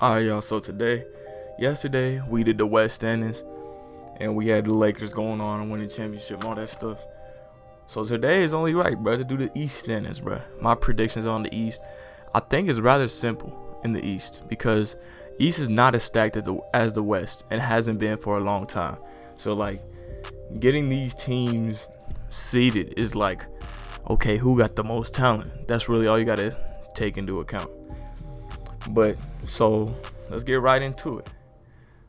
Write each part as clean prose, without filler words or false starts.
Alright, y'all. So yesterday, we did the West standings, and we had the Lakers going on and winning championship and all that stuff. So today is only right, bro, to do the East standings, bro. My predictions on the East, I think, is rather simple in the East because East is not as stacked as the West and hasn't been for a long time. So like, getting these teams seeded is like, okay, who got the most talent? That's really all you gotta take into account. But so let's get right into it.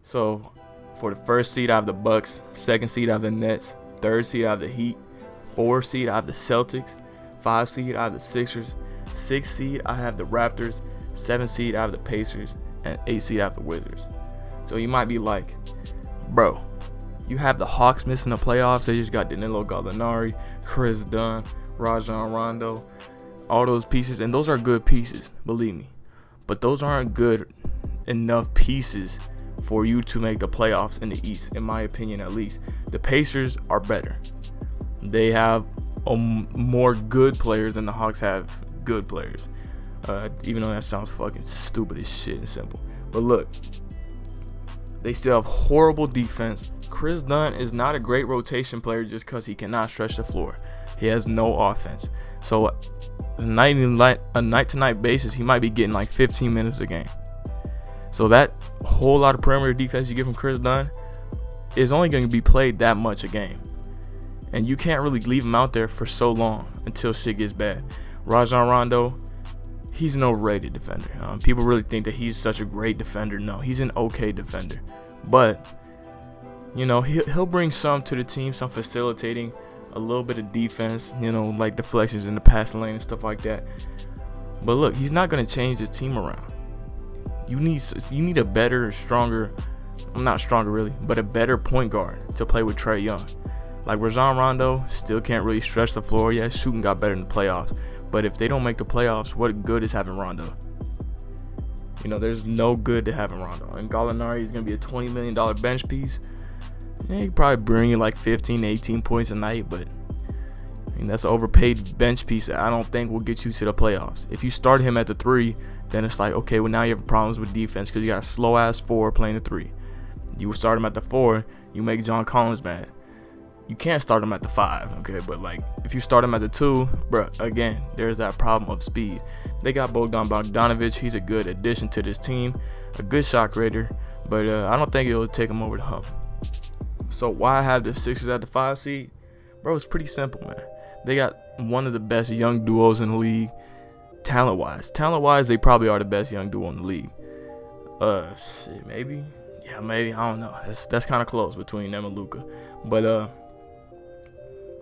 So for the first seed, I have the Bucks. Second seed, I have the Nets. Third seed, I have the Heat. Fourth seed, I have the Celtics. 5 seed, I have the Sixers. 6 seed, I have the Raptors. 7 seed, I have the Pacers. And 8 seed, I have the Wizards. So you might be like, bro, you have the Hawks missing the playoffs. They just got Danilo Gallinari, Chris Dunn, Rajon Rondo, all those pieces. And those are good pieces, believe me. But those aren't good enough pieces for you to make the playoffs in the East, in my opinion at least. The Pacers are better. They have more good players than the Hawks have good players. Even though that sounds fucking stupid as shit and simple. But look, they still have horrible defense. Chris Dunn is not a great rotation player just because he cannot stretch the floor. He has no offense. So a night-to-night basis, he might be getting like 15 minutes a game. So that whole lot of perimeter defense you get from Chris Dunn is only going to be played that much a game. And you can't really leave him out there for so long until shit gets bad. Rajon Rondo, he's an overrated defender. People really think that he's such a great defender. No, he's an okay defender. But, you know, he'll bring some to the team, some facilitating, a little bit of defense, you know, like deflections in the passing lane and stuff like that. But look, he's not going to change his team around. You need a better, stronger, not stronger really, but a better point guard to play with Trae Young. Like Rajon Rondo still can't really stretch the floor. Yeah, shooting got better in the playoffs. But if they don't make the playoffs, what good is having Rondo? You know, there's no good to having Rondo. And Gallinari is going to be a $20 million bench piece. Yeah, he could probably bring you like 15 to 18 points a night, but I mean, that's an overpaid bench piece that I don't think will get you to the playoffs. If you start him at the 3, then it's like, okay, well now you have problems with defense because you got a slow-ass 4 playing the 3. You start him at the 4, you make John Collins mad. You can't start him at the 5, okay? But like, if you start him at the 2, bro, again, there's that problem of speed. They got Bogdan Bogdanovic. He's a good addition to this team, a good shot creator, but I don't think it'll take him over the hump. So why I have the Sixers at the 5 seed? Bro, it's pretty simple, man. They got one of the best young duos in the league, talent-wise. Talent-wise, they probably are the best young duo in the league. Shit, maybe? Yeah, maybe. I don't know. That's kind of close between them and Luka. But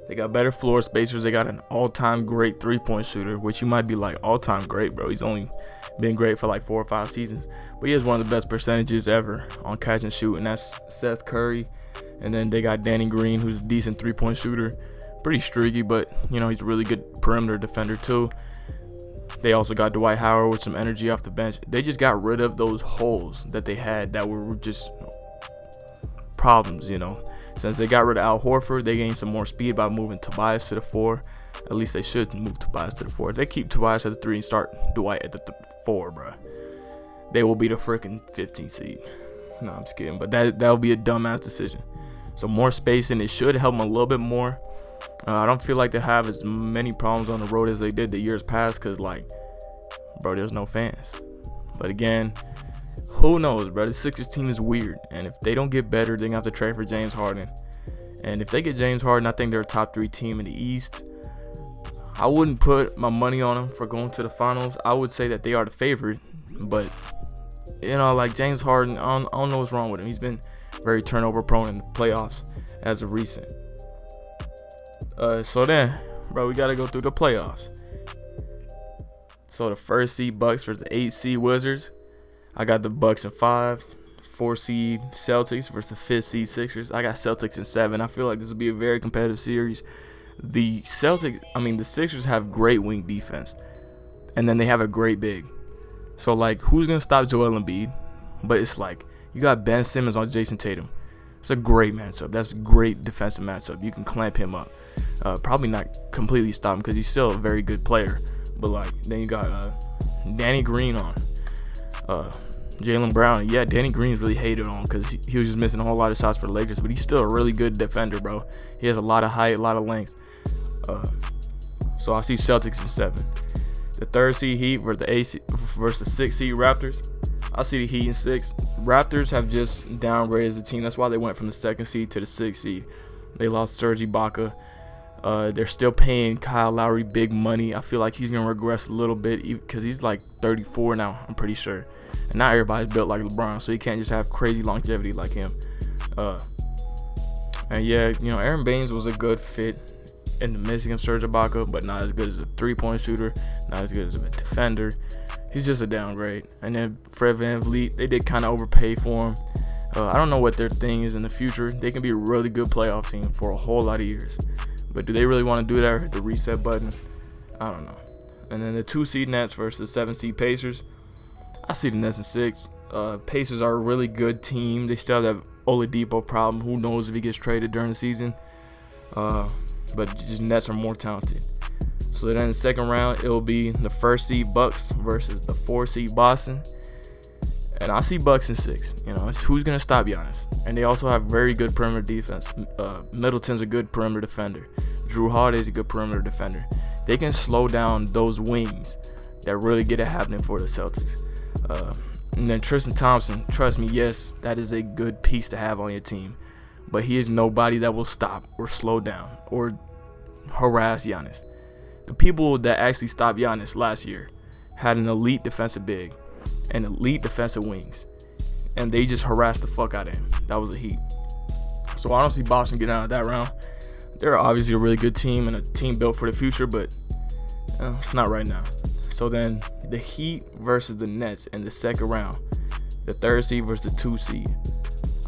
they got better floor spacers. They got an all-time great three-point shooter, which you might be like, all-time great, bro. He's only been great for like 4 or 5 seasons. But he has one of the best percentages ever on catch and shoot, and that's Seth Curry. And then they got Danny Green, who's a decent three-point shooter. Pretty streaky, but, you know, he's a really good perimeter defender, too. They also got Dwight Howard with some energy off the bench. They just got rid of those holes that they had that were just problems, you know. Since they got rid of Al Horford, they gained some more speed by moving Tobias to the 4. At least they should move Tobias to the 4. If they keep Tobias at the 3 and start Dwight at the 4, bro, they will be the freaking 15th seed. No, I'm just kidding. But that'll be a dumbass decision. So more space, and it should help them a little bit more. I don't feel like they have as many problems on the road as they did the years past because, like, bro, there's no fans. But again, who knows, bro? The Sixers team is weird. And if they don't get better, they're going to have to trade for James Harden. And if they get James Harden, I think they're a top 3 team in the East. I wouldn't put my money on them for going to the finals. I would say that they are the favorite. But, you know, like James Harden, I don't know what's wrong with him. He's been very turnover prone in the playoffs as of recent. So then, bro, we got to go through the playoffs. So the first seed Bucks versus the 8 seed Wizards. I got the Bucks in 5, 4 seed Celtics versus the 5th seed Sixers. I got Celtics in 7. I feel like this will be a very competitive series. The Sixers have great wing defense, and then they have a great big. So like, who's gonna stop Joel Embiid? But it's like you got Ben Simmons on Jason Tatum. It's a great matchup. That's a great defensive matchup. You can clamp him up. Probably not completely stop him because he's still a very good player. But like, then you got Danny Green on. Jaylen Brown. Yeah, Danny Green's really hated on because he was just missing a whole lot of shots for the Lakers, but he's still a really good defender, bro. He has a lot of height, a lot of length. So I see Celtics in 7. The 3rd seed Heat versus the 6th seed Raptors. I see the Heat in 6. Raptors have just downgraded as a team. That's why they went from the 2nd seed to the 6th seed. They lost Serge Ibaka. They're still paying Kyle Lowry big money. I feel like he's going to regress a little bit because he's like 34 now, I'm pretty sure. And not everybody's built like LeBron, so you can't just have crazy longevity like him. And yeah, Aaron Baines was a good fit in the missing of Serge Ibaka, but not as good as a three-point shooter, not as good as a defender. He's just a downgrade. And then Fred VanVleet, they did kind of overpay for him. I don't know what their thing is in the future. They can be a really good playoff team for a whole lot of years. But do they really want to do that or hit the reset button? I don't know. And then the 2 seed Nets versus the 7 seed Pacers. I see the Nets in 6. Pacers are a really good team. They still have that Oladipo problem. Who knows if he gets traded during the season? But just Nets are more talented. So then in the second round, it'll be the 1st seed Bucks versus the 4th seed Boston. And I see Bucks in 6. Who's going to stop Giannis? And they also have very good perimeter defense. Middleton's a good perimeter defender. Drew Holiday's a good perimeter defender. They can slow down those wings that really get it happening for the Celtics. And then Tristan Thompson, trust me, yes, that is a good piece to have on your team. But he is nobody that will stop or slow down or harass Giannis. The people that actually stopped Giannis last year had an elite defensive big and elite defensive wings. And they just harassed the fuck out of him. That was the Heat. So I don't see Boston getting out of that round. They're obviously a really good team and a team built for the future, but it's not right now. So then the Heat versus the Nets in the second round. The 3rd seed versus the 2 seed.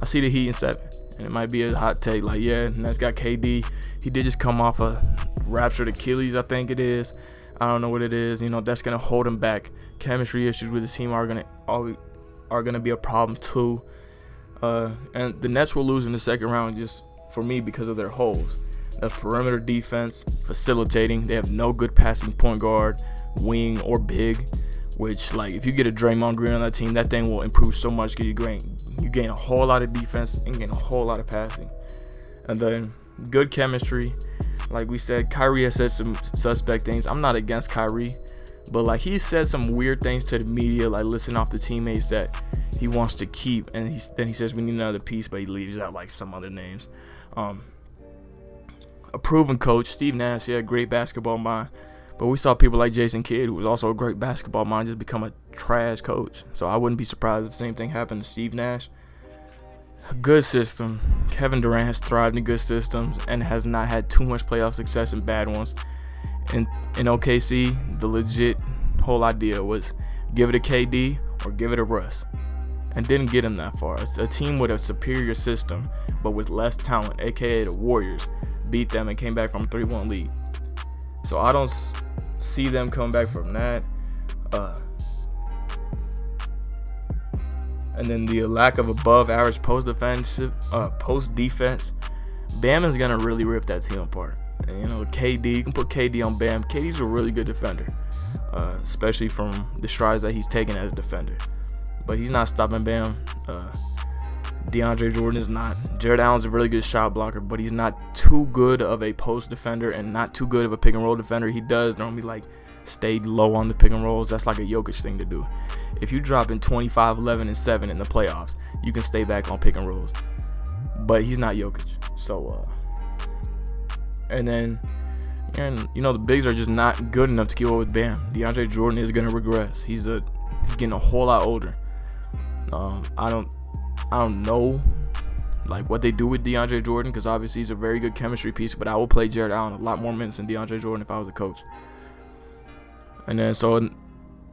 I see the Heat in 7. And it might be a hot take. Like, yeah, Nets got KD. He did just come off a ruptured Achilles, I think it is. I don't know what it is. That's going to hold him back. Chemistry issues with his team are gonna be a problem too. And the Nets will lose in the second round just for me because of their holes. That's perimeter defense, facilitating. They have no good passing point guard, wing, or big. Which, like, if you get a Draymond Green on that team, that thing will improve so much because you gain a whole lot of defense and gain a whole lot of passing. And then good chemistry. Like we said, Kyrie has said some suspect things. I'm not against Kyrie, but like he said some weird things to the media, like listing off the teammates that he wants to keep, and then he says we need another piece, but he leaves out like some other names. A proven coach, Steve Nash, he had a great basketball mind. But we saw people like Jason Kidd, who was also a great basketball mind, just become a trash coach. So I wouldn't be surprised if the same thing happened to Steve Nash. A good system. Kevin Durant has thrived in good systems and has not had too much playoff success in bad ones. In OKC, the legit whole idea was give it a KD or give it a Russ. And didn't get him that far. A team with a superior system, but with less talent, aka the Warriors, beat them and came back from a 3-1 lead. So I don't see them coming back from that. And then the lack of above average post defense, Bam is gonna really rip that team apart. And KD, you can put KD on Bam. KD's a really good defender, especially from the strides that he's taken as a defender. But he's not stopping Bam. DeAndre Jordan is not. Jared Allen's a really good shot blocker, but he's not too good of a post defender and not too good of a pick and roll defender. He does normally like stay low on the pick and rolls. That's like a Jokic thing to do. If you drop in 25, 11, and 7 in the playoffs, you can stay back on pick and rolls. But he's not Jokic. So, and then, the bigs are just not good enough to keep up with Bam. DeAndre Jordan is gonna regress. He's getting a whole lot older. I don't know like what they do with DeAndre Jordan because obviously he's a very good chemistry piece, but I will play Jared Allen a lot more minutes than DeAndre Jordan if I was a coach. And then so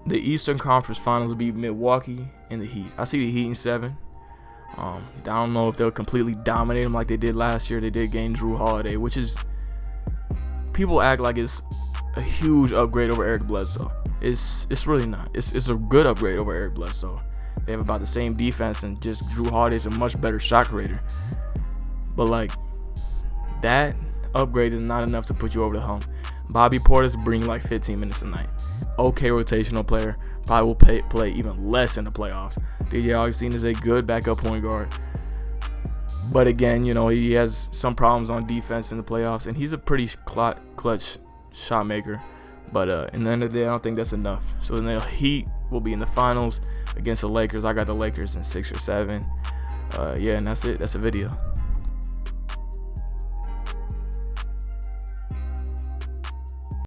the Eastern Conference Finals will be Milwaukee and the Heat. I see the Heat in 7. I don't know if they'll completely dominate them like they did last year. They did gain Drew Holiday, which is people act like it's a huge upgrade over Eric Bledsoe. It's really not. It's a good upgrade over Eric Bledsoe. They have about the same defense, and just Drew Holiday's a much better shot creator. But like that upgrade is not enough to put you over the hump. Bobby Portis bring like 15 minutes a night. Okay rotational player, probably will play even less in the playoffs. DJ Augustine is a good backup point guard. But again, you know, he has some problems on defense in the playoffs, and he's a pretty clutch shot maker. But in the end of the day, I don't think that's enough. So then the Heat will be in the finals against the Lakers. I got the Lakers in 6 or 7. Yeah, and that's it. That's a video.